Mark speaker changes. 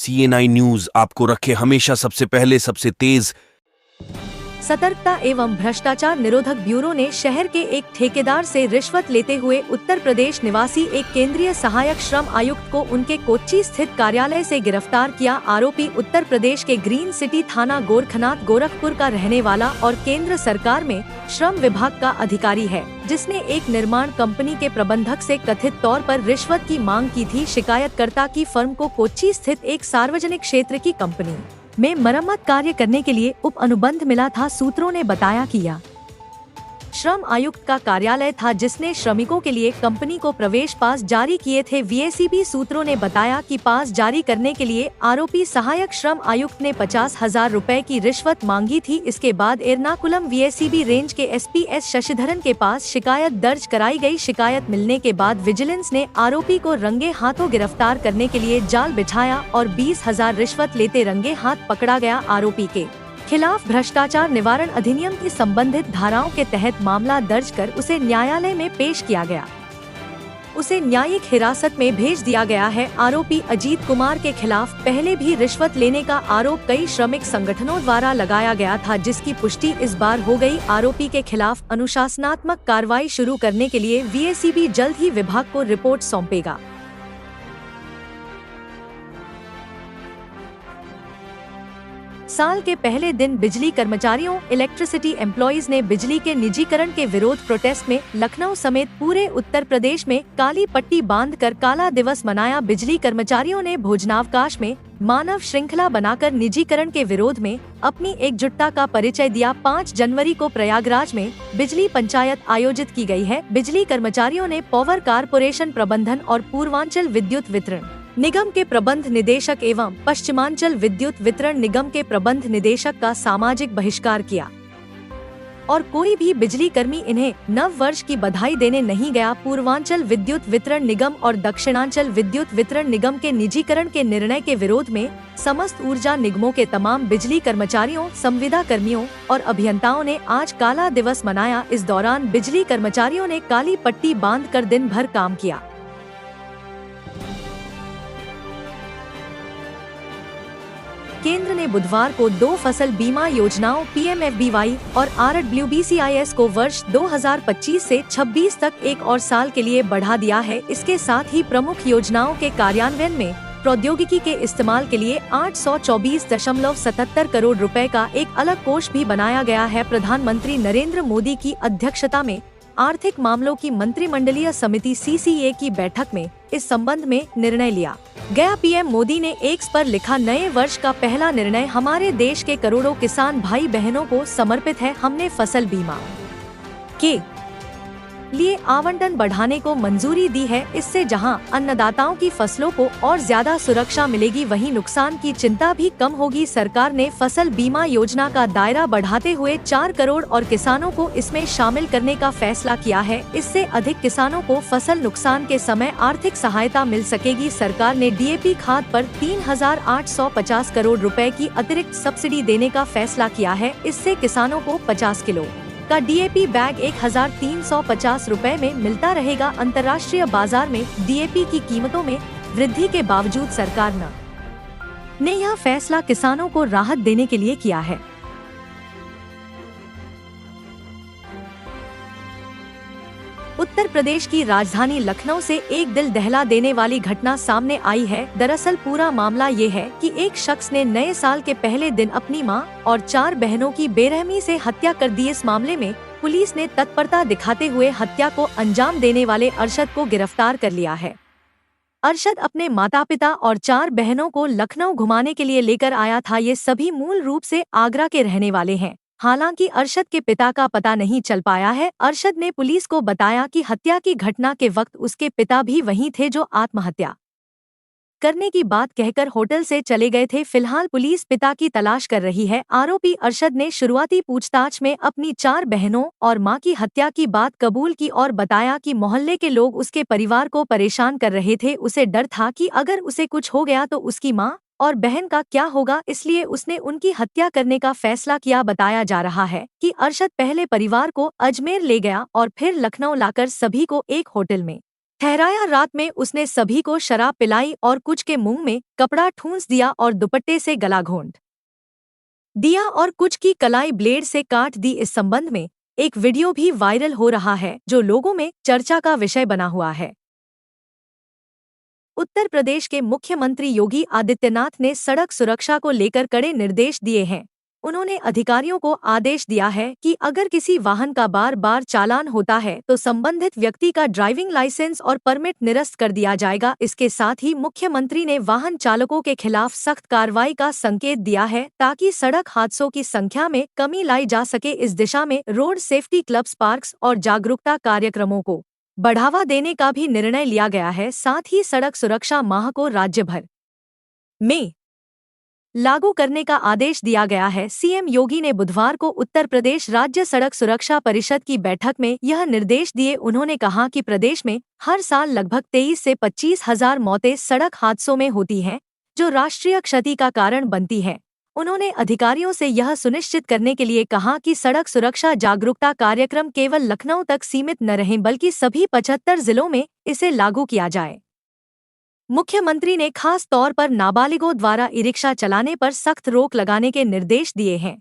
Speaker 1: CNI news आपको रखे हमेशा सबसे पहले, सबसे तेज।
Speaker 2: सतर्कता एवं भ्रष्टाचार निरोधक ब्यूरो ने शहर के एक ठेकेदार से रिश्वत लेते हुए उत्तर प्रदेश निवासी एक केंद्रीय सहायक श्रम आयुक्त को उनके कोच्चि स्थित कार्यालय से गिरफ्तार किया। आरोपी उत्तर प्रदेश के ग्रीन सिटी थाना गोरखनाथ गोरखपुर का रहने वाला और केंद्र सरकार में श्रम विभाग का अधिकारी है, जिसने एक निर्माण कंपनी के प्रबंधक से कथित तौर पर रिश्वत की मांग की थी। शिकायतकर्ता की फर्म को कोच्चि स्थित एक सार्वजनिक क्षेत्र की कंपनी में मरम्मत कार्य करने के लिए उप अनुबंध मिला था। सूत्रों ने बताया कि यह श्रम आयुक्त का कार्यालय था, जिसने श्रमिकों के लिए कंपनी को प्रवेश पास जारी किए थे। VACB सूत्रों ने बताया कि पास जारी करने के लिए आरोपी सहायक श्रम आयुक्त ने 50,000 रुपए की रिश्वत मांगी थी। इसके बाद एर्नाकुलम VACB रेंज के SP S शशिधरन के पास शिकायत दर्ज कराई गई। शिकायत मिलने के बाद विजिलेंस ने आरोपी को रंगे हाथों गिरफ्तार करने के लिए जाल बिछाया और 20,000 रिश्वत लेते रंगे हाथ पकड़ा गया। आरोपी के खिलाफ भ्रष्टाचार निवारण अधिनियम की संबंधित धाराओं के तहत मामला दर्ज कर उसे न्यायालय में पेश किया गया। उसे न्यायिक हिरासत में भेज दिया गया है। आरोपी अजीत कुमार के खिलाफ पहले भी रिश्वत लेने का आरोप कई श्रमिक संगठनों द्वारा लगाया गया था, जिसकी पुष्टि इस बार हो गई। आरोपी के खिलाफ अनुशासनात्मक कार्रवाई शुरू करने के लिए VACB जल्द ही विभाग को रिपोर्ट सौंपेगा। साल के पहले दिन बिजली कर्मचारियों इलेक्ट्रिसिटी एम्प्लॉइज ने बिजली के निजीकरण के विरोध प्रोटेस्ट में लखनऊ समेत पूरे उत्तर प्रदेश में काली पट्टी बांधकर काला दिवस मनाया। बिजली कर्मचारियों ने भोजनावकाश में मानव श्रृंखला बनाकर निजीकरण के विरोध में अपनी एकजुटता का परिचय दिया। 5 जनवरी को प्रयागराज में बिजली पंचायत आयोजित की गई है। बिजली कर्मचारियों ने पावर कारपोरेशन प्रबंधन और पूर्वांचल विद्युत वितरण निगम के प्रबंध निदेशक एवं पश्चिमांचल विद्युत वितरण निगम के प्रबंध निदेशक का सामाजिक बहिष्कार किया और कोई भी बिजली कर्मी इन्हें नव वर्ष की बधाई देने नहीं गया। पूर्वांचल विद्युत वितरण निगम और दक्षिणांचल विद्युत वितरण निगम के निजीकरण के निर्णय के विरोध में समस्त ऊर्जा निगमों के तमाम बिजली कर्मचारियों, संविदा कर्मियों और अभियंताओं ने आज काला दिवस मनाया। इस दौरान बिजली कर्मचारियों ने काली पट्टी बांधकर दिन भर काम किया। केंद्र ने बुधवार को 2 फसल बीमा योजनाओं PMFBY और RWBCIS को वर्ष 2025 से 26 तक 1 और साल के लिए बढ़ा दिया है। इसके साथ ही प्रमुख योजनाओं के कार्यान्वयन में प्रौद्योगिकी के इस्तेमाल के लिए 824.77 करोड़ रुपए का एक अलग कोष भी बनाया गया है। प्रधानमंत्री नरेंद्र मोदी की अध्यक्षता में आर्थिक मामलों की मंत्रिमंडलीय समिति CCA की बैठक में इस संबंध में निर्णय लिया गया। PM मोदी ने X पर लिखा, नए वर्ष का पहला निर्णय हमारे देश के करोड़ों किसान भाई बहनों को समर्पित है। हमने फसल बीमा के लिए आवंटन बढ़ाने को मंजूरी दी है। इससे जहां अन्नदाताओं की फसलों को और ज्यादा सुरक्षा मिलेगी, वहीं नुकसान की चिंता भी कम होगी। सरकार ने फसल बीमा योजना का दायरा बढ़ाते हुए 4 करोड़ और किसानों को इसमें शामिल करने का फैसला किया है। इससे अधिक किसानों को फसल नुकसान के समय आर्थिक सहायता मिल सकेगी। सरकार ने DAP खाद पर 3,850 करोड़ रुपए की अतिरिक्त सब्सिडी देने का फैसला किया है। इससे किसानों को 50 किलो का DAP बैग 1,350 रुपए में मिलता रहेगा। अंतर्राष्ट्रीय बाजार में DAP की कीमतों में वृद्धि के बावजूद सरकार ने यह फैसला किसानों को राहत देने के लिए किया है। उत्तर प्रदेश की राजधानी लखनऊ से एक दिल दहला देने वाली घटना सामने आई है। दरअसल पूरा मामला ये है कि एक शख्स ने नए साल के पहले दिन अपनी मां और 4 बहनों की बेरहमी से हत्या कर दी। इस मामले में पुलिस ने तत्परता दिखाते हुए हत्या को अंजाम देने वाले अरशद को गिरफ्तार कर लिया है। अरशद अपने माता पिता और 4 बहनों को लखनऊ घुमाने के लिए लेकर आया था। ये सभी मूल रूप से आगरा के रहने वाले हैं। हालांकि अरशद के पिता का पता नहीं चल पाया है। अरशद ने पुलिस को बताया कि हत्या की घटना के वक्त उसके पिता भी वहीं थे, जो आत्महत्या करने की बात कहकर होटल से चले गए थे। फिलहाल पुलिस पिता की तलाश कर रही है। आरोपी अरशद ने शुरुआती पूछताछ में अपनी 4 बहनों और मां की हत्या की बात कबूल की और बताया कि मोहल्ले के लोग उसके परिवार को परेशान कर रहे थे। उसे डर था कि अगर उसे कुछ हो गया तो उसकी मां और बहन का क्या होगा, इसलिए उसने उनकी हत्या करने का फैसला किया। बताया जा रहा है कि अरशद पहले परिवार को अजमेर ले गया और फिर लखनऊ लाकर सभी को एक होटल में ठहराया रात में उसने सभी को शराब पिलाई और कुछ के मुंह में कपड़ा ठूंस दिया और दुपट्टे से गला घोंट दिया और कुछ की कलाई ब्लेड से काट दी। इस संबंध में एक वीडियो भी वायरल हो रहा है जो लोगों में चर्चा का विषय बना हुआ है। उत्तर प्रदेश के मुख्यमंत्री योगी आदित्यनाथ ने सड़क सुरक्षा को लेकर कड़े निर्देश दिए हैं। उन्होंने अधिकारियों को आदेश दिया है कि अगर किसी वाहन का बार बार चालान होता है तो संबंधित व्यक्ति का ड्राइविंग लाइसेंस और परमिट निरस्त कर दिया जाएगा। इसके साथ ही मुख्यमंत्री ने वाहन चालकों के खिलाफ सख्त कार्रवाई का संकेत दिया है ताकि सड़क हादसों की संख्या में कमी लाई जा सके। इस दिशा में रोड सेफ्टी क्लब्स, पार्क्स और जागरूकता कार्यक्रमों को बढ़ावा देने का भी निर्णय लिया गया है। साथ ही सड़क सुरक्षा माह को राज्य भर में लागू करने का आदेश दिया गया है। सीएम योगी ने बुधवार को उत्तर प्रदेश राज्य सड़क सुरक्षा परिषद की बैठक में यह निर्देश दिए। उन्होंने कहा कि प्रदेश में हर साल लगभग 23 से 25 हजार मौतें सड़क हादसों में होती हैं, जो राष्ट्रीय क्षति का कारण बनती हैं। उन्होंने अधिकारियों से यह सुनिश्चित करने के लिए कहा कि सड़क सुरक्षा जागरूकता कार्यक्रम केवल लखनऊ तक सीमित न रहें बल्कि सभी 75 जिलों में इसे लागू किया जाए। मुख्यमंत्री ने खास तौर पर नाबालिगों द्वारा ई रिक्शा चलाने पर सख्त रोक लगाने के निर्देश दिए हैं।